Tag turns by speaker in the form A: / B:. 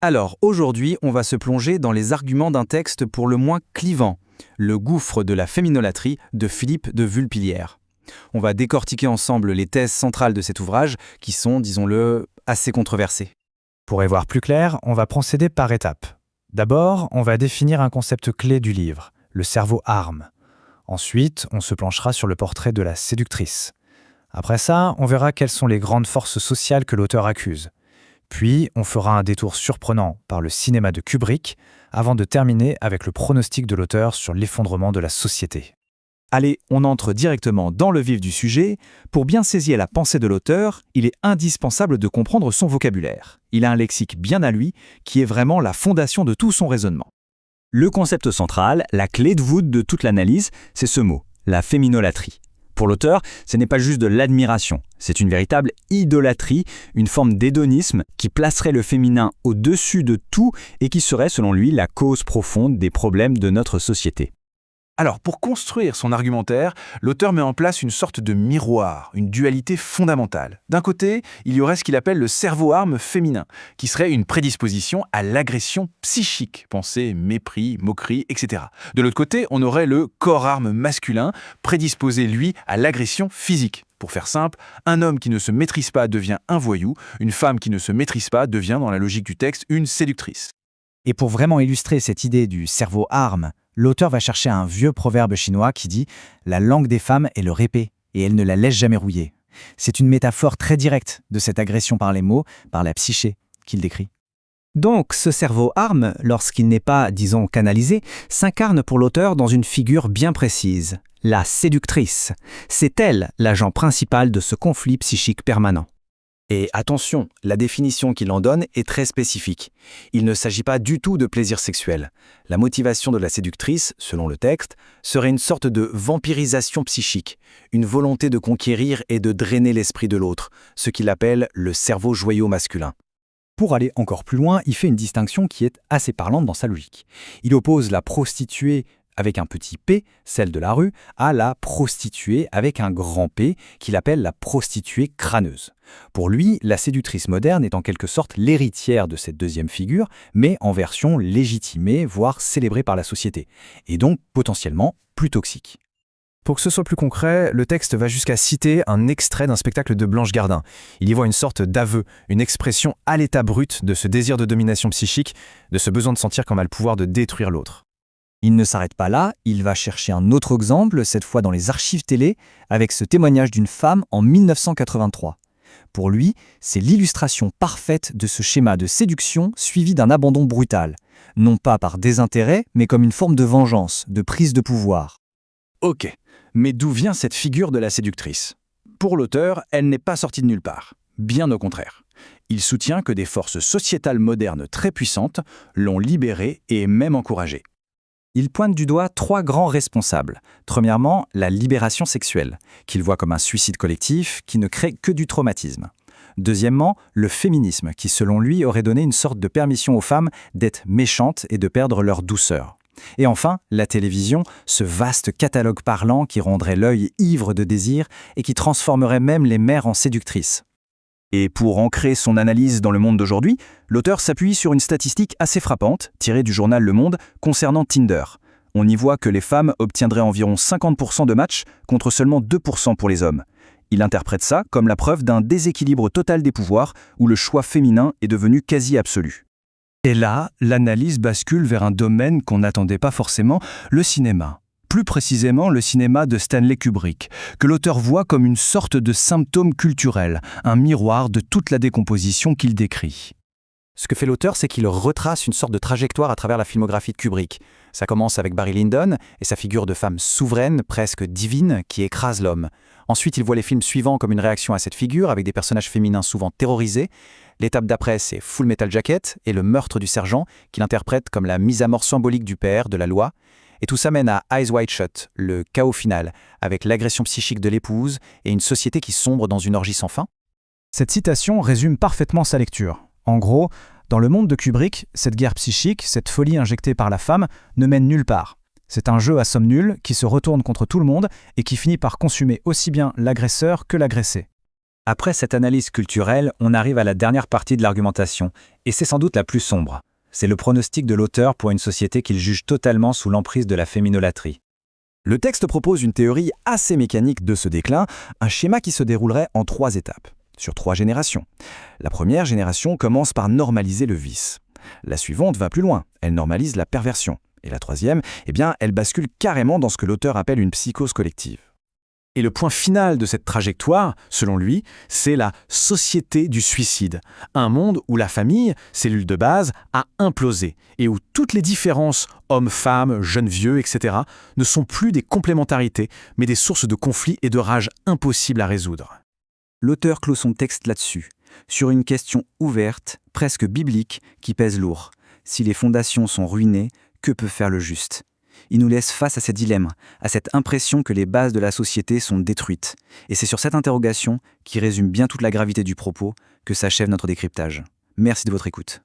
A: Alors, aujourd'hui, on va se plonger dans les arguments d'un texte pour le moins clivant, Le gouffre de la féminolatrie de Philippe de Vulpilière. On va décortiquer ensemble les thèses centrales de cet ouvrage qui sont, disons-le, assez controversées.
B: Pour y voir plus clair, on va procéder par étapes. D'abord, on va définir un concept clé du livre, le cerveau arme. Ensuite, on se penchera sur le portrait de la séductrice. Après ça, on verra quelles sont les grandes forces sociales que l'auteur accuse. Puis, on fera un détour surprenant par le cinéma de Kubrick, avant de terminer avec le pronostic de l'auteur sur l'effondrement de la société.
A: Allez, on entre directement dans le vif du sujet. Pour bien saisir la pensée de l'auteur, il est indispensable de comprendre son vocabulaire. Il a un lexique bien à lui, qui est vraiment la fondation de tout son raisonnement. Le concept central, la clé de voûte de toute l'analyse, c'est ce mot, la féminolatrie. Pour l'auteur, ce n'est pas juste de l'admiration, c'est une véritable idolâtrie, une forme d'hédonisme qui placerait le féminin au-dessus de tout et qui serait, selon lui, la cause profonde des problèmes de notre société. Alors, pour construire son argumentaire, l'auteur met en place une sorte de miroir, une dualité fondamentale. D'un côté, il y aurait ce qu'il appelle le cerveau-arme féminin, qui serait une prédisposition à l'agression psychique, pensée, mépris, moquerie, etc. De l'autre côté, on aurait le corps-arme masculin, prédisposé, lui, à l'agression physique. Pour faire simple, un homme qui ne se maîtrise pas devient un voyou, une femme qui ne se maîtrise pas devient, dans la logique du texte, une séductrice.
C: Et pour vraiment illustrer cette idée du cerveau-arme, l'auteur va chercher un vieux proverbe chinois qui dit « La langue des femmes est leur épée, et elle ne la laisse jamais rouiller ». C'est une métaphore très directe de cette agression par les mots, par la psyché qu'il décrit.
D: Donc, ce cerveau-arme, lorsqu'il n'est pas, disons, canalisé, s'incarne pour l'auteur dans une figure bien précise, la séductrice. C'est elle l'agent principal de ce conflit psychique permanent.
A: Et attention, la définition qu'il en donne est très spécifique. Il ne s'agit pas du tout de plaisir sexuel. La motivation de la séductrice, selon le texte, serait une sorte de vampirisation psychique, une volonté de conquérir et de drainer l'esprit de l'autre, ce qu'il appelle le cerveau joyau masculin.
C: Pour aller encore plus loin, il fait une distinction qui est assez parlante dans sa logique. Il oppose la prostituée avec un petit p, celle de la rue, à la prostituée avec un grand P, qu'il appelle la prostituée crâneuse. Pour lui, la séductrice moderne est en quelque sorte l'héritière de cette deuxième figure, mais en version légitimée, voire célébrée par la société, et donc potentiellement plus toxique.
B: Pour que ce soit plus concret, le texte va jusqu'à citer un extrait d'un spectacle de Blanche Gardin. Il y voit une sorte d'aveu, une expression à l'état brut de ce désir de domination psychique, de ce besoin de sentir comme a le pouvoir de détruire l'autre.
C: Il ne s'arrête pas là, il va chercher un autre exemple, cette fois dans les archives télé, avec ce témoignage d'une femme en 1983. Pour lui, c'est l'illustration parfaite de ce schéma de séduction suivi d'un abandon brutal, non pas par désintérêt, mais comme une forme de vengeance, de prise de pouvoir.
A: Ok, mais d'où vient cette figure de la séductrice ? Pour l'auteur, elle n'est pas sortie de nulle part. Bien au contraire. Il soutient que des forces sociétales modernes très puissantes l'ont libérée et même encouragée.
C: Il pointe du doigt 3 grands responsables. Premièrement, la libération sexuelle, qu'il voit comme un suicide collectif qui ne crée que du traumatisme. Deuxièmement, le féminisme, qui selon lui aurait donné une sorte de permission aux femmes d'être méchantes et de perdre leur douceur. Et enfin, la télévision, ce vaste catalogue parlant qui rendrait l'œil ivre de désir et qui transformerait même les mères en séductrices.
A: Et pour ancrer son analyse dans le monde d'aujourd'hui, l'auteur s'appuie sur une statistique assez frappante, tirée du journal Le Monde, concernant Tinder. On y voit que les femmes obtiendraient environ 50% de matchs contre seulement 2% pour les hommes. Il interprète ça comme la preuve d'un déséquilibre total des pouvoirs où le choix féminin est devenu quasi absolu.
B: Et là, l'analyse bascule vers un domaine qu'on n'attendait pas forcément, le cinéma. Plus précisément le cinéma de Stanley Kubrick, que l'auteur voit comme une sorte de symptôme culturel, un miroir de toute la décomposition qu'il décrit.
C: Ce que fait l'auteur, c'est qu'il retrace une sorte de trajectoire à travers la filmographie de Kubrick. Ça commence avec Barry Lyndon et sa figure de femme souveraine, presque divine, qui écrase l'homme. Ensuite, il voit les films suivants comme une réaction à cette figure, avec des personnages féminins souvent terrorisés. L'étape d'après, c'est Full Metal Jacket et le meurtre du sergent, qu'il interprète comme la mise à mort symbolique du père, de la loi. Et tout ça mène à Eyes Wide Shut, le chaos final, avec l'agression psychique de l'épouse et une société qui sombre dans une orgie sans fin.
B: Cette citation résume parfaitement sa lecture. En gros, dans le monde de Kubrick, cette guerre psychique, cette folie injectée par la femme, ne mène nulle part. C'est un jeu à somme nulle qui se retourne contre tout le monde et qui finit par consumer aussi bien l'agresseur que l'agressé.
A: Après cette analyse culturelle, on arrive à la dernière partie de l'argumentation, et c'est sans doute la plus sombre. C'est le pronostic de l'auteur pour une société qu'il juge totalement sous l'emprise de la féminolâtrie.
C: Le texte propose une théorie assez mécanique de ce déclin, un schéma qui se déroulerait en 3 étapes, sur 3 générations. La première génération commence par normaliser le vice. La suivante va plus loin, elle normalise la perversion. Et la troisième, elle bascule carrément dans ce que l'auteur appelle une psychose collective. Et le point final de cette trajectoire, selon lui, c'est la société du suicide. Un monde où la famille, cellule de base, a implosé et où toutes les différences, hommes, femmes, jeunes, vieux, etc., ne sont plus des complémentarités, mais des sources de conflits et de rage impossibles à résoudre.
D: L'auteur clôt son texte là-dessus, sur une question ouverte, presque biblique, qui pèse lourd. Si les fondations sont ruinées, que peut faire le juste ? Il nous laisse face à ces dilemmes, à cette impression que les bases de la société sont détruites. Et c'est sur cette interrogation, qui résume bien toute la gravité du propos, que s'achève notre décryptage. Merci de votre écoute.